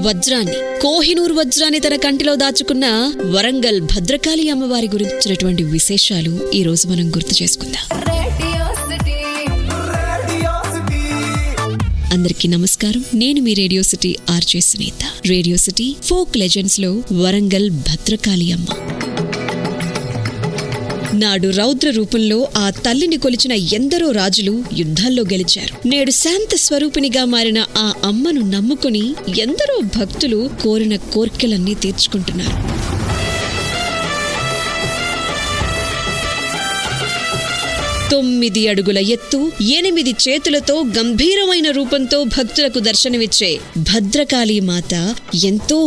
వజ్రాన్ని, కోహినూర్ వజ్రాన్ని తన కంటిలో దాచుకున్న వరంగల్ భద్రకాళి అమ్మవారి గురించినటువంటి విశేషాలు ఈ రోజు మనం గుర్తు చేసుకుందాం. అందరికీ నమస్కారం. నేను మీ radio city RJ Sunitha. Radio city folk legends లో వరంగల్ భద్రకాళి అమ్మ. నాడు రౌద్ర రూపంలో ఆ తల్లిని కొలిచిన ఎందరో రాజులు యుద్ధాల్లో గెలిచారు. నేడు శాంత స్వరూపినిగా మారిన ఆ అమ్మను నమ్ముకుని ఎందరో భక్తులు కోరిన కోర్కెలన్నీ తీర్చుకుంటున్నారు. తొమ్మిది అడుగుల ఎత్తు, 8 చేతులతో గంభీరమైన రూపంతో భక్తులకు దర్శనమిచ్చే భద్రకాళీ మాత ఎంతో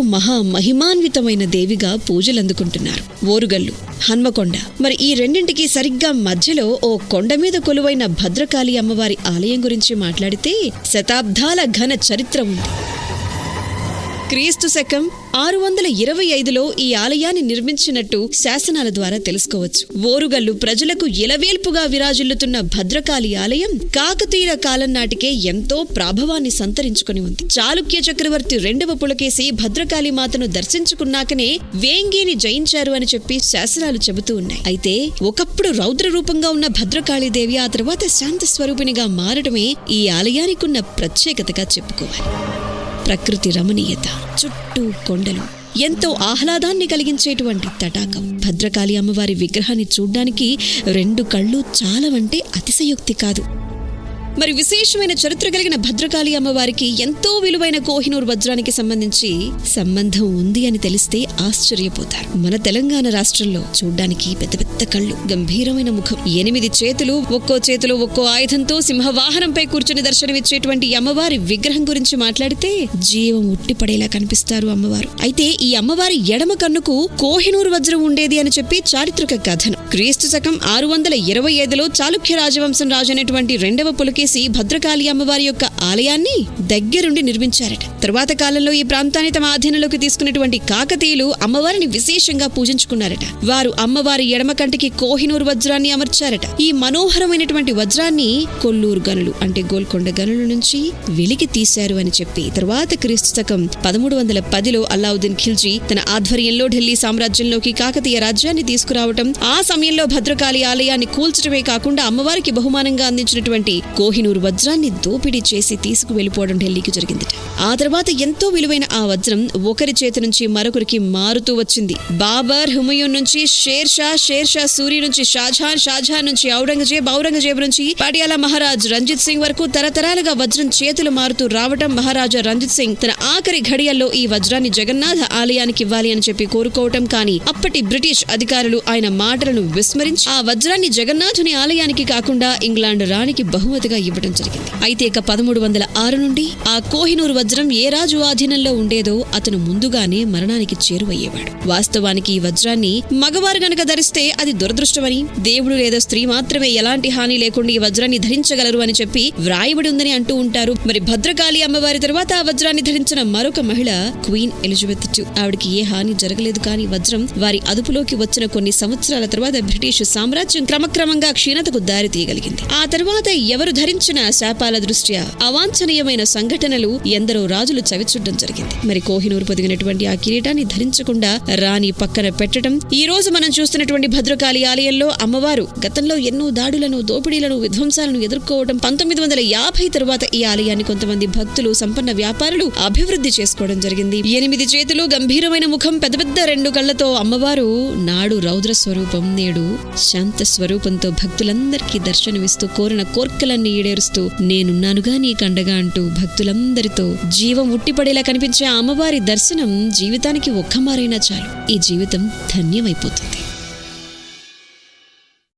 మహిమాన్వితమైన దేవిగా పూజలందుకుంటున్నారు. ఓరుగల్లు, హన్మకొండ, మరి ఈ రెండింటికి సరిగ్గా మధ్యలో ఓ కొండ మీద కొలువైన భద్రకాళి అమ్మవారి ఆలయం గురించి మాట్లాడితే శతాబ్దాల ఘన చరిత్ర ఉంది. క్రీస్తు శకం 625లో ఈ ఆలయాన్ని నిర్మించినట్టు శాసనాల ద్వారా తెలుసుకోవచ్చు. ఓరుగల్లు ప్రజలకు ఇలవేల్పుగా విరాజిల్లుతున్న భద్రకాళి ఆలయం కాకతీయుల కాలం నాటికే ఎంతో ప్రాభవాన్ని సంతరించుకుని ఉంది. చాళుక్య చక్రవర్తి 2వ పులకేసి భద్రకాళి మాతను దర్శించుకున్నాకనే వేంగిని జయించారు అని చెప్పి శాసనాలు చెబుతూ ఉన్నాయి. అయితే ఒకప్పుడు రౌద్ర రూపంగా ఉన్న భద్రకాళీదేవి ఆ తర్వాత శాంత స్వరూపినిగా మారడమే ఈ ఆలయానికున్న ప్రత్యేకతగా చెప్పుకోవాలి. ప్రకృతి రమణీయత, చుట్టూ కొండలు, ఎంతో ఆహ్లాదాన్ని కలిగించేటువంటి తటాకం. భద్రకాళి అమ్మవారి విగ్రహాన్ని చూడ్డానికి 2 కళ్ళు చాలవంటే అతిశయోక్తి కాదు. మరి విశేషమైన చరిత్ర కలిగిన భద్రకాళి అమ్మవారికి ఎంతో విలువైన కోహినూర్ వజ్రానికి సంబంధించి సంబంధం ఉంది అని తెలిస్తే ఆశ్చర్యపోతారు. మన తెలంగాణ రాష్ట్రంలో చూడ్డానికి పెద్ద పెద్ద కళ్ళు, గంభీరమైన ముఖం, 8 చేతులు, ఒక్కో చేతిలో ఒక్కో ఆయుధంతో సింహవాహనంపై కూర్చుని దర్శనమిచ్చేటువంటి అమ్మవారి విగ్రహం గురించి మాట్లాడితే జీవం ఉట్టిపడేలా కనిపిస్తారు అమ్మవారు. అయితే ఈ అమ్మవారి ఎడమ కన్నుకు కోహినూర్ వజ్రం ఉండేది అని చెప్పి చారిత్రక కథనం. క్రీస్తు శకం 625లో చాళుక్య రాజవంశం రాజైనటువంటి 2వ పులకేసి భద్రకాళి అమ్మవారి యొక్క ఆలయాన్ని దగ్గరుండి నిర్మించారట. తరువాత కాలంలో ఈ ప్రాంతాన్ని తమ ఆధీనంలోకి తీసుకున్నటువంటి కాకతీయులు అమ్మవారిని విశేషంగా పూజించుకున్నారట. వారు అమ్మవారి ఎడమ కంటికి కోహినూర్ వజ్రాన్ని అమర్చారట. ఈ మనోహరమైనటువంటి వజ్రాన్ని కొల్లూరు గనులు అంటే గోల్కొండ గనుల నుంచి వెలికి తీశారు అని చెప్పి తరువాత క్రీస్తు శకం 1310లో అల్లావుద్దీన్ ఖిల్జీ తన ఆధ్వర్యంలో ఢిల్లీ సామ్రాజ్యంలోకి కాకతీయ రాజ్యాన్ని తీసుకురావటం, ఆ సమయంలో భద్రకాళి ఆలయాన్ని కూల్చడమే కాకుండా అమ్మవారికి బహుమానంగా అందించినటువంటి కోహినూర్ వజ్రాన్ని దోపిడీ చేసి తీసుకువెళ్లిపోవడం ఢిల్లీకి జరిగింది. ఆ తర్వాత ఎంతో విలువైన ఆ వజ్రం ఒకరి చేతి నుంచి మరొకరికి మారుతూ వచ్చింది. బాబర్, హుమయూన్ నుంచి షేర్షా సూరి నుంచి షాజహాన్ నుంచి ఔరంగజేబ్ నుంచి పాటియాలా మహారాజ్ రంజిత్ సింగ్ వరకు తరతరాలుగా వజ్రం చేతులు మారుతూ రావటం, మహారాజా రంజిత్ సింగ్ తన ఆఖరి ఘడియల్లో ఈ వజ్రాన్ని జగన్నాథ ఆలయానికి ఇవ్వాలి అని చెప్పి కోరుకోవటం. కానీ అప్పటి బ్రిటిష్ అధికారులు ఆయన మాటలను విస్మరించి ఆ వజ్రాన్ని జగన్నాథుని ఆలయానికి కాకుండా ఇంగ్లాండ్ రాణికి బహుమతిగా ఇవ్వడం జరిగింది. అయితే ఇక 1306 నుండి ఆ కోహినూర్ వజ్రం ఏ రాజు ఆధీనంలో ఉండేదో అతను ముందుగానే మరణానికి చేరువయ్యేవాడు. వాస్తవానికి ఈ వజ్రాన్ని మగవారు గనక ధరిస్తే అది దురదృష్టమని, దేవుడు లేదా స్త్రీ మాత్రమే ఎలాంటి హాని లేకుండా ఈ వజ్రాన్ని ధరించగలరు అని చెప్పి వ్రాయబడి ఉందని అంటూ ఉంటారు. మరి భద్రకాళి అమ్మవారి తర్వాత ఆ వజ్రాన్ని ధరించిన మరొక మహిళ క్వీన్ ఎలిజబెత్ II. ఆవిడికి ఏ హాని జరగలేదు. కానీ వజ్రం వారి అదుపులోకి వచ్చిన కొన్ని సంవత్సరాల తర్వాత బ్రిటిష్ సామ్రాజ్యం క్రమక్రమంగా క్షీణతకు దారి తీయగలిగింది. ఆ తర్వాత ఎవరు ధరించిన శాపాల దృష్ట్యా అవాంఛనీయమైన సంఘటనలు ఎందరో రాజులు చవిచూడడం జరిగింది. మరి కోహినూర్ పొదిగినటువంటి ఆ కిరీటాన్ని ధరించకుండా రాణి పక్కన పెట్టడం. ఈ రోజు మనం చూస్తున్నటువంటి భద్రకాళి ఆలయంలో అమ్మవారు గతంలో ఎన్నో దాడులను, దోపిడీలను, విధ్వంసాలను ఎదుర్కోవడం. 1950 తరువాత ఈ ఆలయాన్ని కొంతమంది భక్తులు, సంపన్న వ్యాపారులు అభివృద్ధి చేసుకోవడం జరిగింది. 8 చేతులు, గంభీరమైన ముఖం, పెద్ద పెద్ద 2 కళ్లతో అమ్మవారు నాడు రౌద్ర స్వరూపం, నేడు శాంత స్వరూపంతో భక్తులందరికీ దర్శనమిస్తూ కోరిన కోర్కెలన్నీ ఈడేరుస్తూ నేనున్నానుగా నీ కండగా అంటూ భక్తులందరితో జీవం ఉట్టిపడేలా కనిపించే అమ్మవారి దర్శనం జీవితానికి ఒక్కమారైనా చాలు ఈ జీవితం ధన్యమైపోతుంది.